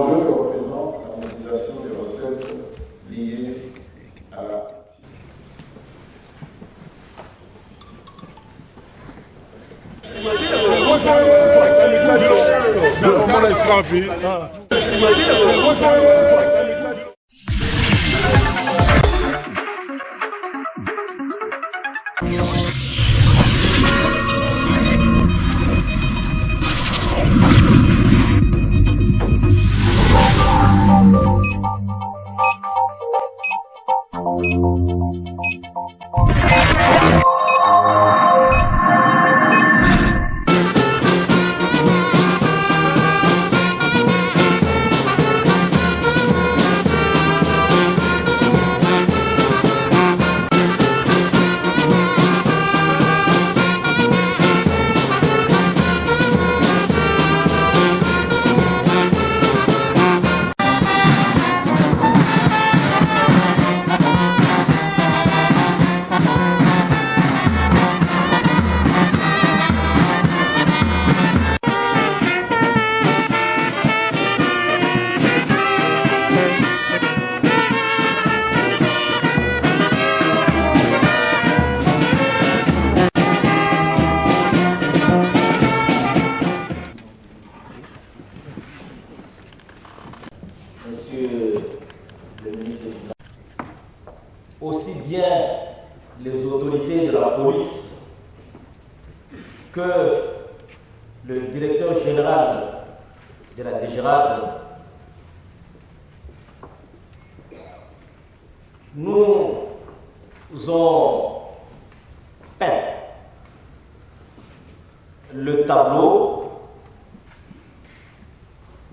l'enjeu que représente la mobilisation des recettes liées à la Monsieur le ministre des Finances, aussi bien les autorités de la police que le directeur général de la DGRAD nous ont peint le tableau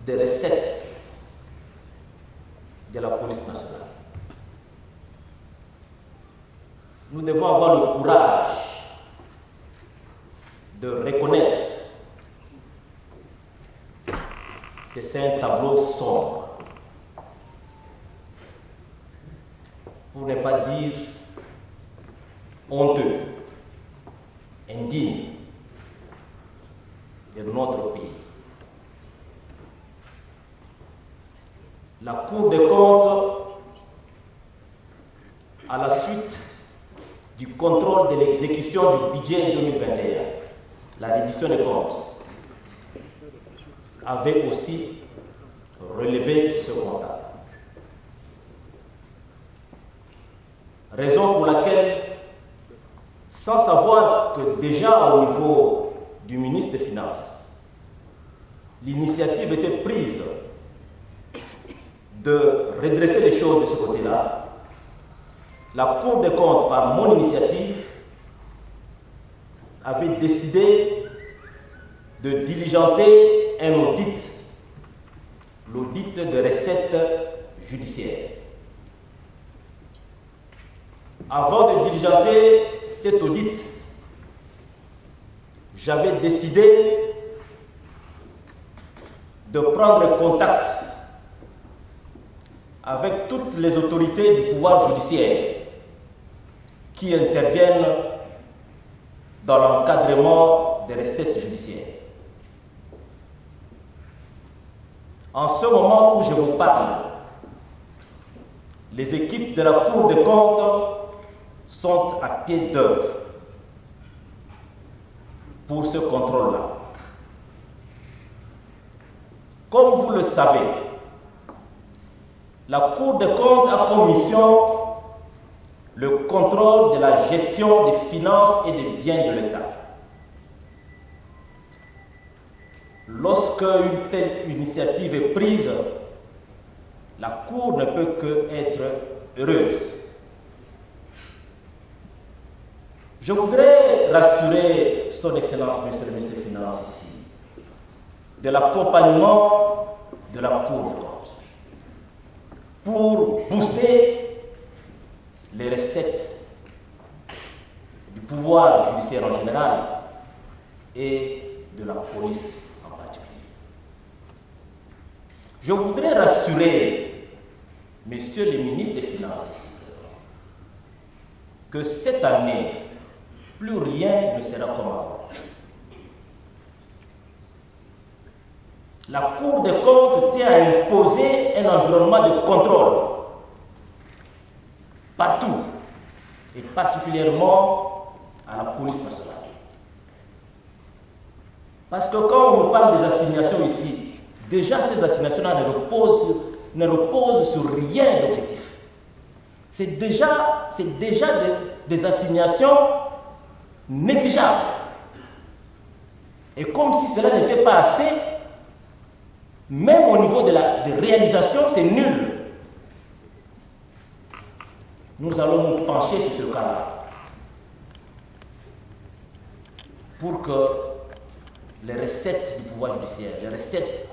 des recettes de la police nationale. Nous devons avoir le courage de reconnaître que c'est un tableau sombre, pour ne pas dire honteux, indigne de notre pays. La Cour des comptes, à la suite du contrôle de l'exécution du budget 2021, la reddition des comptes, avait aussi relevé ce constat. Raison pour laquelle, sans savoir que déjà au niveau du ministre des Finances, l'initiative était prise de redresser les choses de ce côté-là, la Cour des comptes, par mon initiative, avait décidé de diligenter un audit, l'audit de recettes judiciaires. Avant de diligenter cet audit, j'avais décidé de prendre contact avec toutes les autorités du pouvoir judiciaire qui interviennent dans l'encadrement des recettes judiciaires. En ce moment où je vous parle, les équipes de la Cour des comptes sont à pied d'œuvre pour ce contrôle-là. Comme vous le savez, la Cour des comptes a comme mission le contrôle de la gestion des finances et des biens de l'État. Lorsque une telle initiative est prise, la Cour ne peut qu'être heureuse. Je voudrais rassurer Son Excellence, Monsieur le ministre des Finances, ici, de l'accompagnement de la Cour des comptes pour booster les recettes du pouvoir judiciaire en général et de la police en particulier. Je voudrais rassurer Monsieur le ministre des Finances que cette année, plus rien ne sera comme avant. la Cour des comptes tient à imposer un environnement de contrôle partout, et particulièrement à la police nationale. Parce que quand on parle des assignations ici, déjà ces assignations-là ne reposent sur rien d'objectif. C'est déjà des assignations négligeables. Et comme si cela n'était pas assez, même au niveau de réalisation, c'est nul. Nous allons nous pencher sur ce cas-là pour que les recettes du pouvoir judiciaire,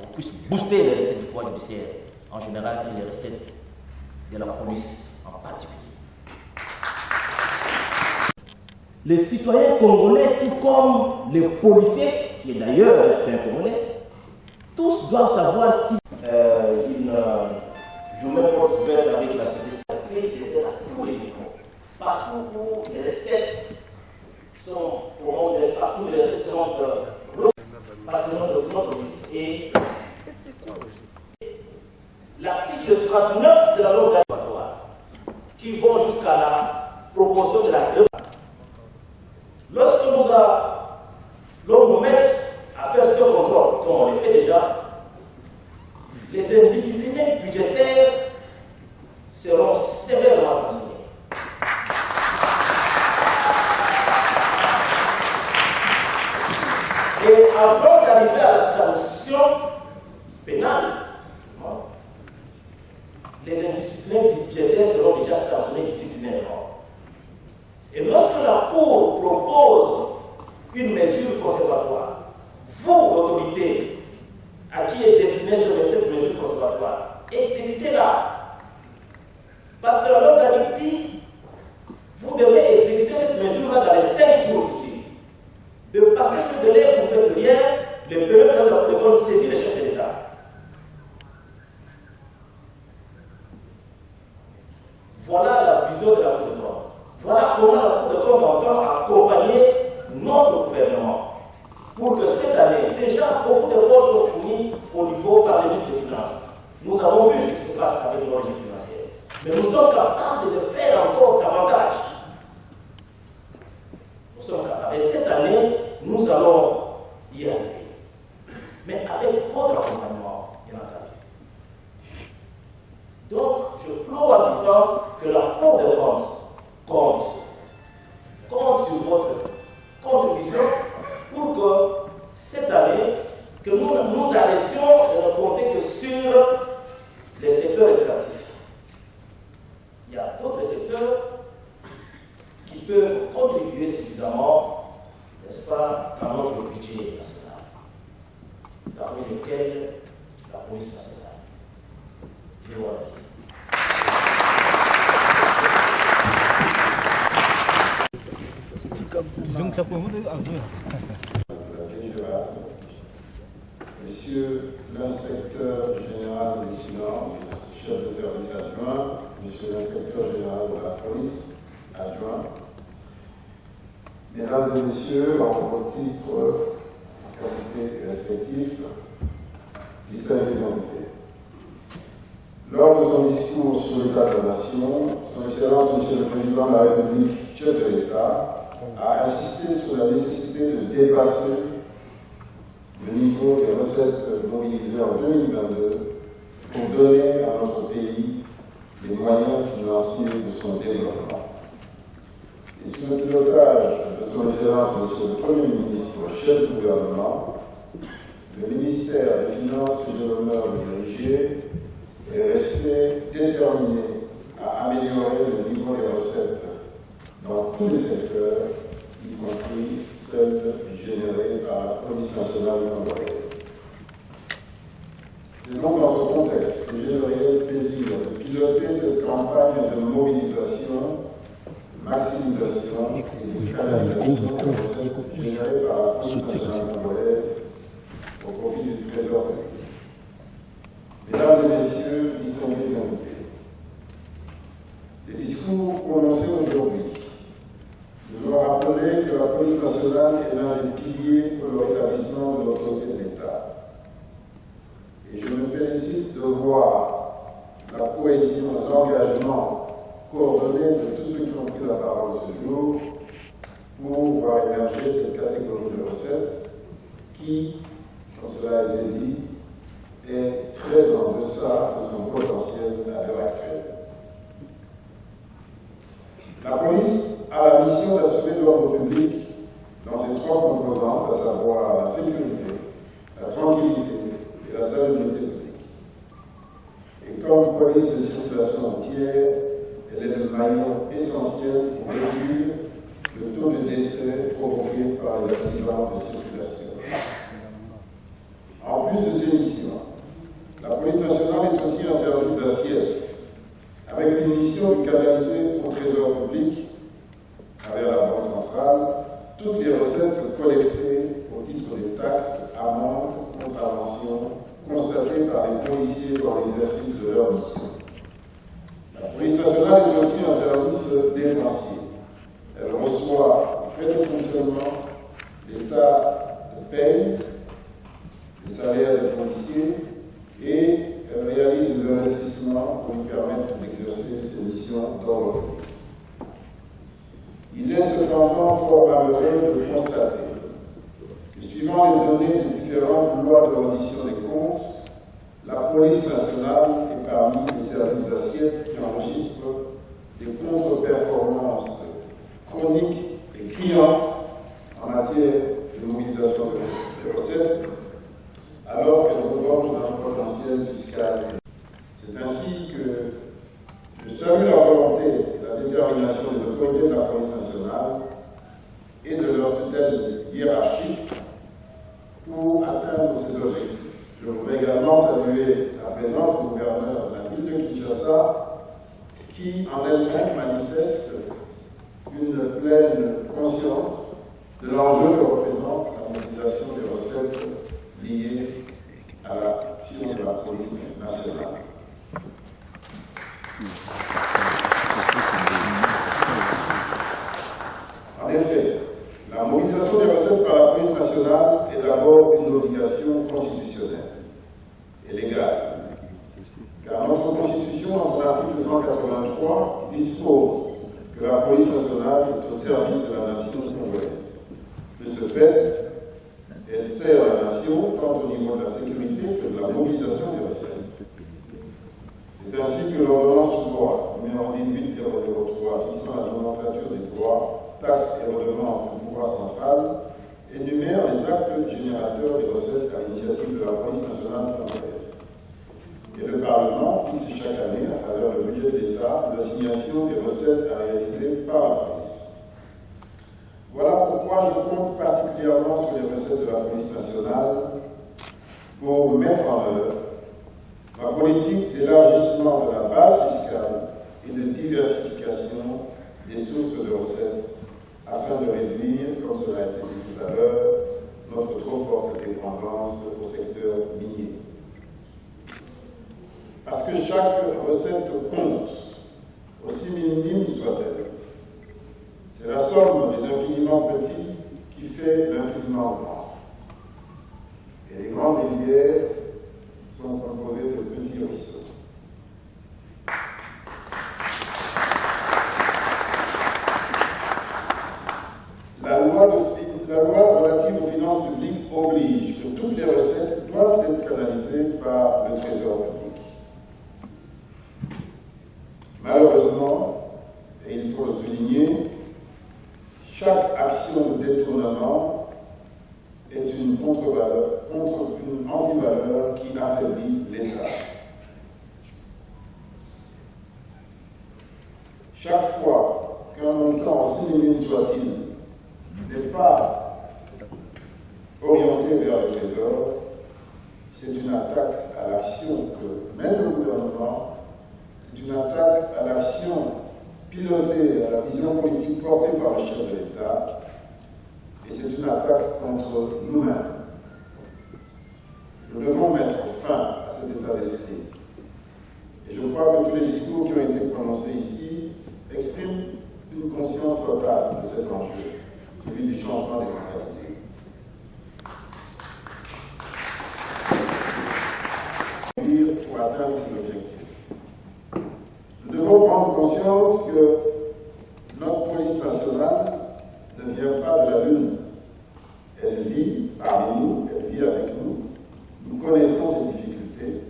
on puisse booster les recettes du pouvoir judiciaire en général et les recettes de la police en particulier. Les citoyens congolais, tout comme les policiers, qui est d'ailleurs un citoyen congolais, tous doivent savoir qu'ils jouent même force verte avec la société. À tous les niveaux. Partout où les recettes sont partout les recettes sont passionnées de notre politique. Et l'article 39 de la loi d'Abattoir, qui vont jusqu'à la proportion de la réforme. Lorsque nous allons nous mettre à faire ce contrôle, comme on le fait déjà, les indisciplinés budgétaires seront sévèrement sanctionnés. Et avant d'arriver à la sanction pénale, les indisciplinés budgétaires seront déjà sanctionnés disciplinairement. Et lorsque la Cour propose une mesure conservatoire, vous, l'autorité, à qui est destinée cette mesure conservatoire, exécutez-la. Parce que la loi d'Annick dit, vous devez exécuter cette mesure-là dans les 5 jours qui suivent. De passer ce délai, vous ne faites rien, le premier président de la Cour des comptes saisit le chef de l'État. Voilà la vision de la Cour des comptes. Voilà comment la Cour des comptes entend accompagner notre gouvernement pour que cette année, déjà, beaucoup d'efforts sont fournis au niveau par les ministres des Finances. Nous avons vu ce qui se passe avec l'origine financière. Mais nous sommes capables de faire encore davantage. Nous sommes capables. Et cette année, nous allons y arriver. Mais avec votre accompagnement, bien entendu. Donc, je clôt en disant que la Cour des comptes compte sur votre contribution pour que cette année, que nous arrêtions de ne compter que sur les secteurs récréatifs. Il y a d'autres secteurs qui peuvent contribuer suffisamment, n'est-ce pas, dans notre budget national, parmi lesquels la police nationale. Je vous remercie. Monsieur l'inspecteur général des finances, chef de service adjoint, monsieur l'inspecteur général de la police adjoint, mesdames et messieurs, en vos titres et qualités respectifs, distingués invités. Lors de son discours sur l'état de la nation, son Excellence, monsieur le Président de la République, chef de l'État, a insisté sur la nécessité de dépasser le niveau des recettes mobilisées en 2022 pour donner à notre pays les moyens financiers de son développement. Et sous le pilotage de son Excellence, monsieur le Premier ministre, chef du gouvernement, le ministère des Finances que j'ai l'honneur de diriger est resté déterminé à améliorer le niveau des recettes dans tous les secteurs, y compris celles générées par la police nationale congolaise. C'est donc dans ce contexte que j'ai le réel plaisir de piloter cette campagne de mobilisation, maximisation et de canalisation des recettes générées par la police nationale congolaise au profit du Trésor public. Mesdames et messieurs, distingués invités, les discours prononcés aujourd'hui nous ont rappelé que la police nationale est l'un des piliers pour le rétablissement de l'autorité de l'État. nécessite de voir la cohésion, l'engagement coordonné de tous ceux qui ont pris la parole ce jour pour voir émerger cette catégorie de recettes qui, comme cela a été dit, est très en deçà de son potentiel à l'heure actuelle. La police a la mission d'assurer l'ordre public dans ses trois composantes, à savoir la sécurité, la tranquillité et la salubrité publique. Et comme police de circulation entière, elle est le maillon essentiel pour réduire le taux de décès provoqué par les accidents de circulation. En plus de ces missions, la police nationale est aussi un service d'assiette, avec une mission de canaliser au trésor public, à travers la Banque centrale, toutes les recettes collectées au titre des taxes, amendes, contraventions, constatées par les policiers dans l'exercice de leur mission. La police nationale est aussi un service dépensier. Elle reçoit les frais de fonctionnement, l'État paye les salaires des policiers et elle réalise des investissements pour lui permettre d'exercer ses missions d'ordre public. Il est cependant fort malheureux de constater que, suivant les données des différentes lois de reddition des comptes, la police nationale est parmi les services d'assiette qui enregistrent des contre-performances chroniques et criantes en matière de mobilisation des recettes, alors qu'elle regorge d'un potentiel fiscal. C'est ainsi que je salue la volonté et la détermination des autorités de la police nationale et de leur tutelle hiérarchique pour atteindre ces objectifs. Je voudrais également saluer la présence du gouverneur de la ville de Kinshasa, qui en elle-même manifeste une pleine conscience de l'enjeu que représente la mobilisation des recettes liées à l'action de la police nationale. En effet, la mobilisation des recettes par la police nationale est d'abord une obligation constitutionnelle et légale, car notre Constitution, en son article 183, dispose que la police nationale est au service de la nation congolaise. De ce fait, elle sert la nation tant au niveau de la sécurité que de la mobilisation des recettes. C'est ainsi que l'ordonnance loi numéro 18003 fixant la nomenclature des droits, taxes et redevances du pouvoir central énumère les actes générateurs des recettes à l'initiative de la police nationale congolaise. Et le Parlement fixe chaque année, à travers le budget de l'État, les assignations des recettes à réaliser par la police. Voilà pourquoi je compte particulièrement sur les recettes de la police nationale pour mettre en œuvre ma politique d'élargissement de la base fiscale et de diversification des sources de recettes afin de réduire, comme cela a été dit tout à l'heure, notre trop forte dépendance au secteur minier. Parce que chaque recette compte, aussi minime soit-elle. C'est la somme des infiniment petits qui fait l'infiniment grand. Et les grandes rivières sont composées de petits ruisseaux. La loi relative aux finances publiques oblige que toutes les recettes doivent être canalisées par le Trésor public. Malheureusement, et il faut le souligner, chaque action de détournement est une contre-valeur, une antivaleur qui affaiblit l'État. Chaque fois qu'un montant, aussi minime soit-il, n'est pas orienté vers le Trésor, c'est une attaque à l'action que mène le gouvernement, c'est une attaque à l'action pilotée, à la vision politique portée par le chef de l'État, et c'est une attaque contre nous-mêmes. Nous devons mettre fin à cet état d'esprit. Et je crois que tous les discours qui ont été prononcés ici expriment une conscience totale de cet enjeu, celui du changement des mentalités. atteindre ces objectifs. Nous devons prendre conscience que notre police nationale ne vient pas de la Lune. Elle vit parmi nous, elle vit avec nous. Nous connaissons ses difficultés,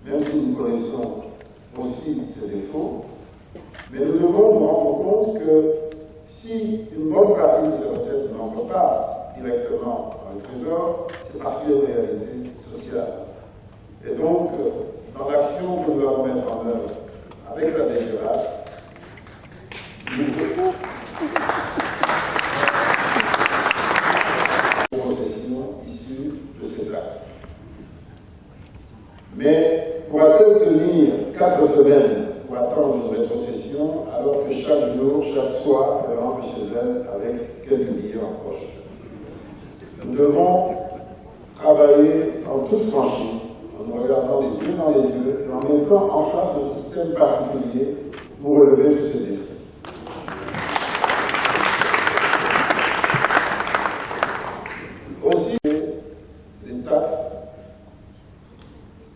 même si nous connaissons aussi ses défauts. Mais nous devons nous rendre compte que si une bonne partie de ces recettes n'entre pas directement dans le Trésor, c'est parce qu'il y a une réalité sociale. Et donc, dans l'action que nous allons mettre en œuvre avec la DGRAC, nous possessions issues de ces taxes. Mais pourra-t-elle tenir 4 semaines pour attendre une rétrocession alors que chaque jour, chaque soir, elle rentre chez elle avec quelques billets en poche? Nous devons travailler en toute franchise, en nous regardant les yeux dans les yeux et en mettant en place un système particulier pour relever tous ces défis. Aussi, des taxes,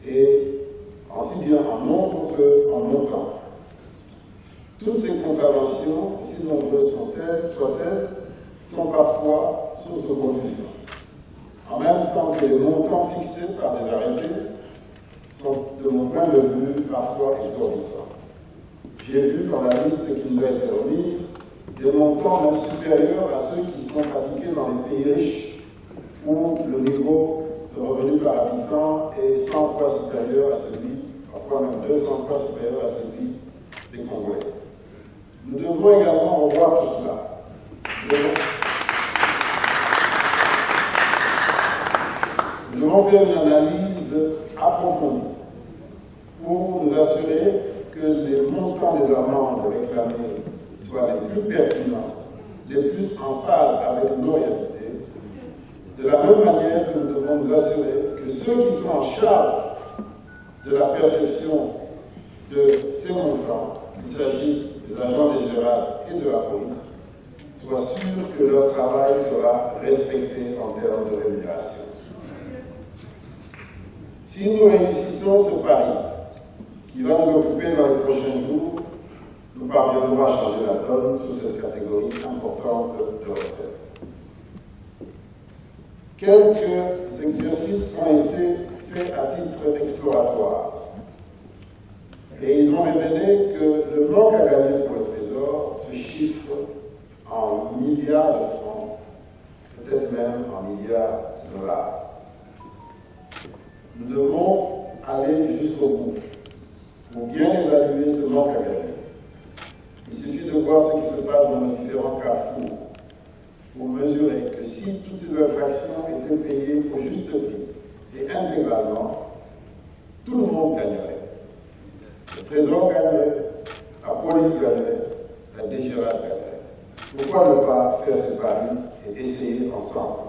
et aussi bien en nombre qu'en montant. Toutes ces contraventions, aussi nombreuses soient-elles, sont parfois source de confusion. En même temps que les montants fixés par des arrêtés sont, de mon point de vue, parfois exorbitants. J'ai vu dans la liste qui nous a été remise des montants même supérieurs à ceux qui sont pratiqués dans les pays riches, où le niveau de revenu par habitant est 100 fois supérieur à celui, parfois même 200 fois supérieur à celui des Congolais. Nous devons également revoir tout cela. Nous devons faire une analyse approfondie pour nous assurer que les montants des amendes réclamées soient les plus pertinents, les plus en phase avec nos réalités. De la même manière que nous devons nous assurer que ceux qui sont en charge de la perception de ces montants, qu'il s'agisse des agents DGRAC et de la police, soient sûrs que leur travail sera respecté en termes de rémunération. Si nous réussissons ce pari, qui va nous occuper dans les prochains jours, nous parviendrons à changer la donne sur cette catégorie importante de recettes. Quelques exercices ont été faits à titre exploratoire et ils ont révélé que le manque à gagner pour le Trésor se chiffre en milliards de francs, peut-être même en milliards de dollars. Nous devons aller jusqu'au bout pour bien évaluer ce manque à gagner. Il suffit de voir ce qui se passe dans les différents carrefours pour mesurer que si toutes ces infractions étaient payées au juste prix et intégralement, tout le monde gagnerait. Le Trésor gagnerait, la police gagnerait, la DGRAC gagnerait. Pourquoi ne pas faire ces paris et essayer ensemble?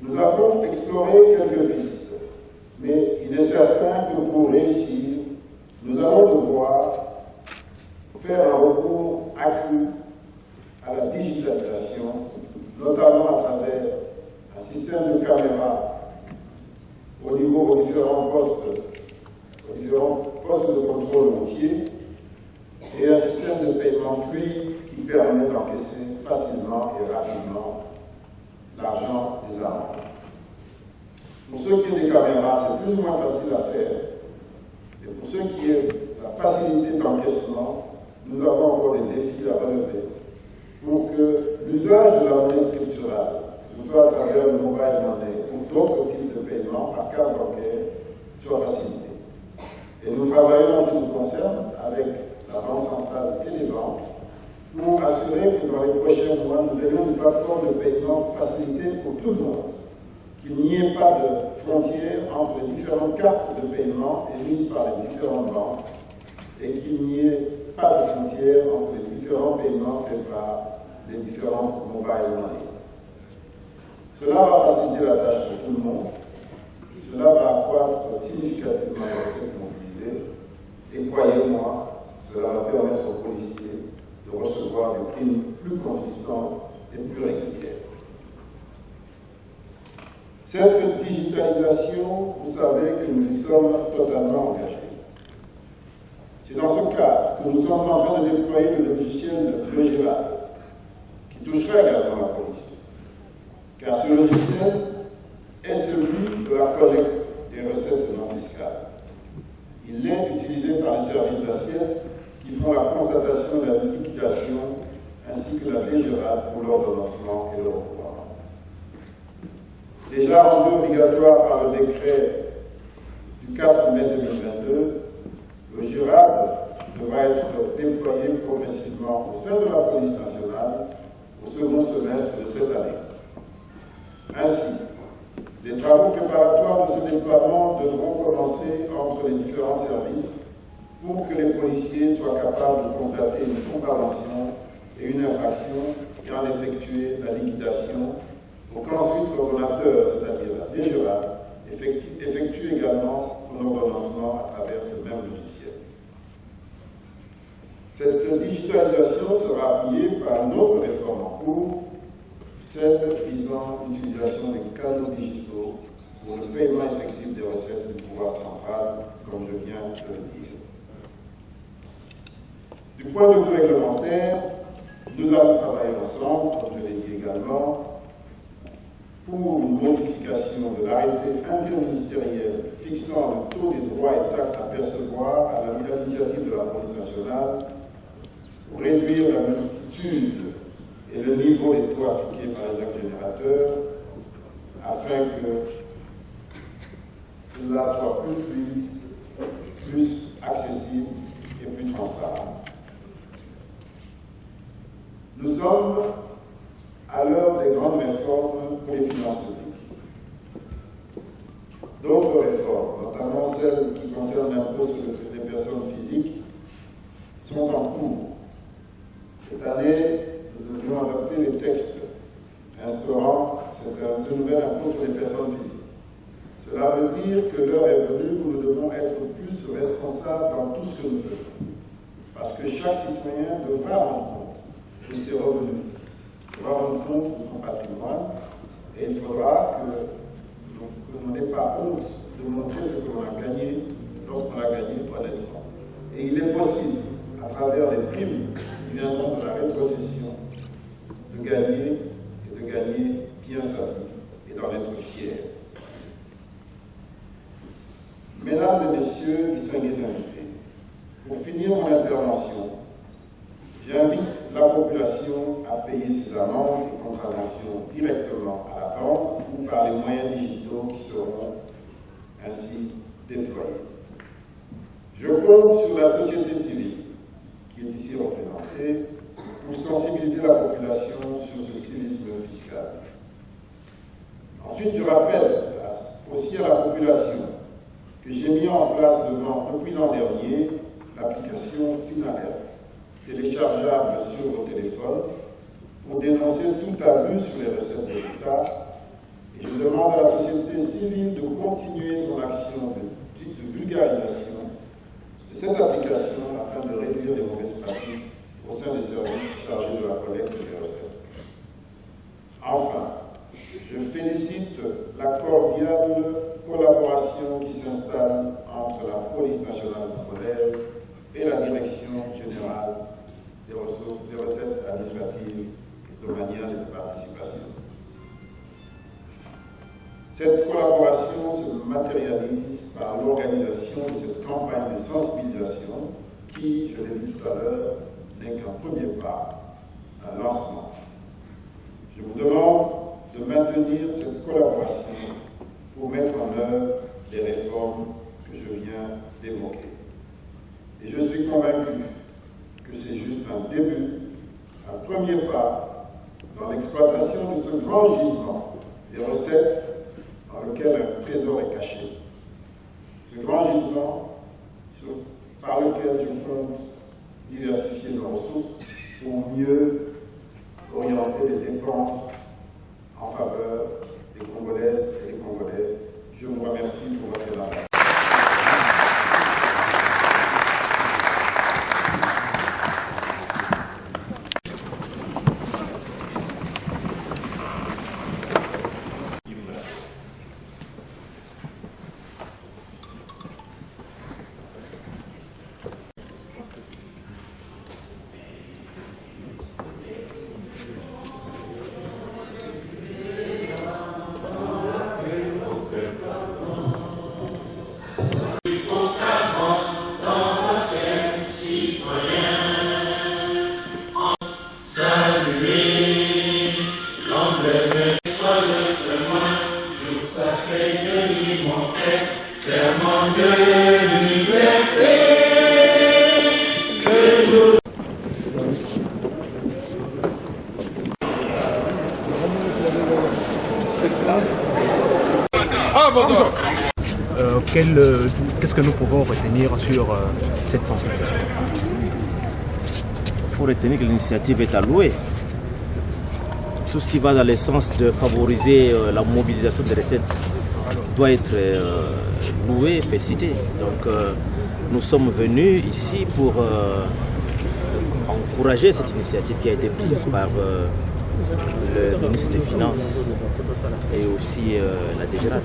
Nous avons exploré quelques pistes, mais il est certain que pour réussir, nous allons devoir faire un recours accru à la digitalisation, notamment à travers un système de caméras aux différents postes de contrôle routier et un système de paiement fluide qui permet d'encaisser facilement et rapidement l'argent des amendes. Pour ce qui est des caméras, c'est plus ou moins facile à faire. Et pour ce qui est de la facilité d'encaissement, nous avons encore des défis à relever pour que l'usage de la monnaie scripturale, que ce soit à travers le mobile money ou d'autres types de paiements par carte bancaire, soit facilité. Et nous travaillons en ce qui nous concerne avec la Banque centrale et les banques pour assurer que dans les prochains mois, nous ayons une plateforme de paiement facilitée pour tout le monde, qu'il n'y ait pas de frontières entre les différentes cartes de paiement émises par les différentes banques et qu'il n'y ait pas de frontières entre les différents paiements faits par les différentes mobile money. Cela va faciliter la tâche pour tout le monde, cela va accroître significativement les recettes mobilisées et croyez-moi, cela va permettre aux policiers de recevoir des primes plus consistantes et plus régulières. Cette digitalisation, vous savez que nous y sommes totalement engagés. C'est dans ce cadre que nous sommes en train de déployer le logiciel Logirad, qui touchera également la police. Car ce logiciel est celui de la collecte des recettes non fiscales. Il est utilisé par les services d'assiette qui font la constatation de la liquidation ainsi que la DGRAD pour l'ordonnancement et le recouvrement. Déjà rendu obligatoire par le décret du 4 mai 2022, le GIRAD devra être déployé progressivement au sein de la police nationale au second semestre de cette année. Ainsi, les travaux préparatoires de ce déploiement devront commencer entre les différents services pour que les policiers soient capables de constater une contravention et une infraction et en effectuer la liquidation, pour qu'ensuite l'ordonnateur, c'est-à-dire la DGRAD, effectue également son ordonnancement à travers ce même logiciel. Cette digitalisation sera appuyée par une autre réforme en cours, celle visant l'utilisation des canaux digitaux pour le paiement effectif des recettes du pouvoir central, comme je viens de le dire. Du point de vue réglementaire, nous allons travailler ensemble, comme je l'ai dit également, pour une modification de l'arrêté interministériel fixant le taux des droits et taxes à percevoir à l'initiative de la police nationale, pour réduire la multitude et le niveau des taux appliqués par les actes générateurs, afin que cela soit plus fluide, plus accessible et plus transparent. Nous sommes à l'heure des grandes réformes pour les finances publiques. D'autres réformes, notamment celles qui concernent l'impôt sur les personnes physiques, sont en cours. Cette année, nous devrions adopter les textes instaurant ce nouvel impôt sur les personnes physiques. Cela veut dire que l'heure est venue où nous devons être plus responsables dans tout ce que nous faisons. Parce que chaque citoyen devra rendre compte de ses revenus, devra rendre compte de son patrimoine, et il faudra que l'on n'ait pas honte de montrer ce que l'on a gagné lorsqu'on l'a gagné honnêtement. Et il est possible, à travers les primes qui viendront de la rétrocession, de gagner bien sa vie et d'en être fier. Mesdames et messieurs, distingués invités, pour finir mon intervention, j'invite la population à payer ses amendes et contraventions directement à la banque ou par les moyens digitaux qui seront ainsi déployés. Je compte sur la société civile, qui est ici représentée, pour sensibiliser la population sur ce civisme fiscal. Ensuite, je rappelle aussi à la population que j'ai mis en place depuis l'an dernier l'application FinAlert, téléchargeable sur vos téléphones, pour dénoncer tout abus sur les recettes de l'État. Et je demande à la société civile de continuer son action de vulgarisation de cette application afin de réduire les mauvaises pratiques au sein des services chargés de la collecte des recettes. Enfin, je félicite la cordiale collaboration qui s'installe entre la police nationale congolaise et la direction générale des recettes administratives et domaniales et de participation. Cette collaboration se matérialise par l'organisation de cette campagne de sensibilisation qui, je l'ai dit tout à l'heure, n'est qu'un premier pas, un lancement. Je vous demande de maintenir cette collaboration pour mettre en œuvre les réformes que je viens d'évoquer. Et je suis convaincu que c'est juste un début, un premier pas dans l'exploitation de ce grand gisement des recettes dans lequel un trésor est caché. Ce grand gisement par lequel je compte diversifier nos ressources pour mieux orienter les dépenses en faveur des Congolaises et des Congolais. Je vous remercie pour votre attention. Qu'est-ce que nous pouvons retenir sur cette sensibilisation? Il faut retenir que l'initiative est à louer. Tout ce qui va dans le sens de favoriser la mobilisation des recettes doit être loué, félicité. Donc nous sommes venus ici pour encourager cette initiative qui a été prise par le ministre des Finances et aussi la DGRAT.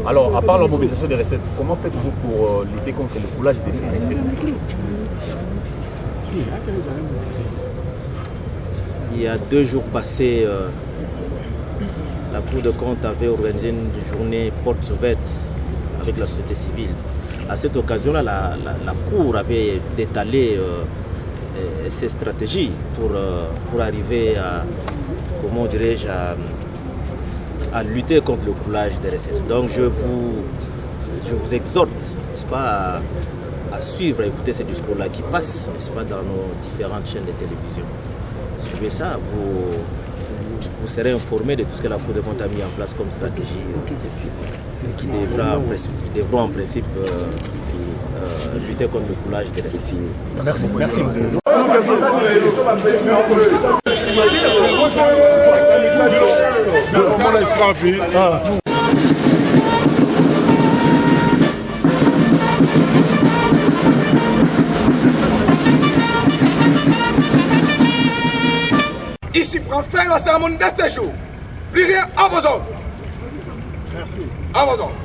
Alors, à part la mobilisation des recettes, comment faites-vous pour lutter contre le coulage de ces recettes? Il y a 2 jours passés, la Cour des comptes avait organisé une journée portes ouvertes avec la société civile. À cette occasion-là, la Cour avait détalé ses stratégies pour arriver à, comment dirais-je, à lutter contre le coulage des recettes. Donc je vous exhorte, n'est-ce pas, à suivre, à écouter ces discours-là qui passent, n'est-ce pas, dans nos différentes chaînes de télévision. Suivez ça, vous serez informés de tout ce que la Cour des comptes a mis en place comme stratégie qui devront en principe lutter contre le coulage des recettes. Merci. Merci. Ici prend fin la cérémonie de ce jour. Plus rien à vos ordres. Merci. À vos ordres.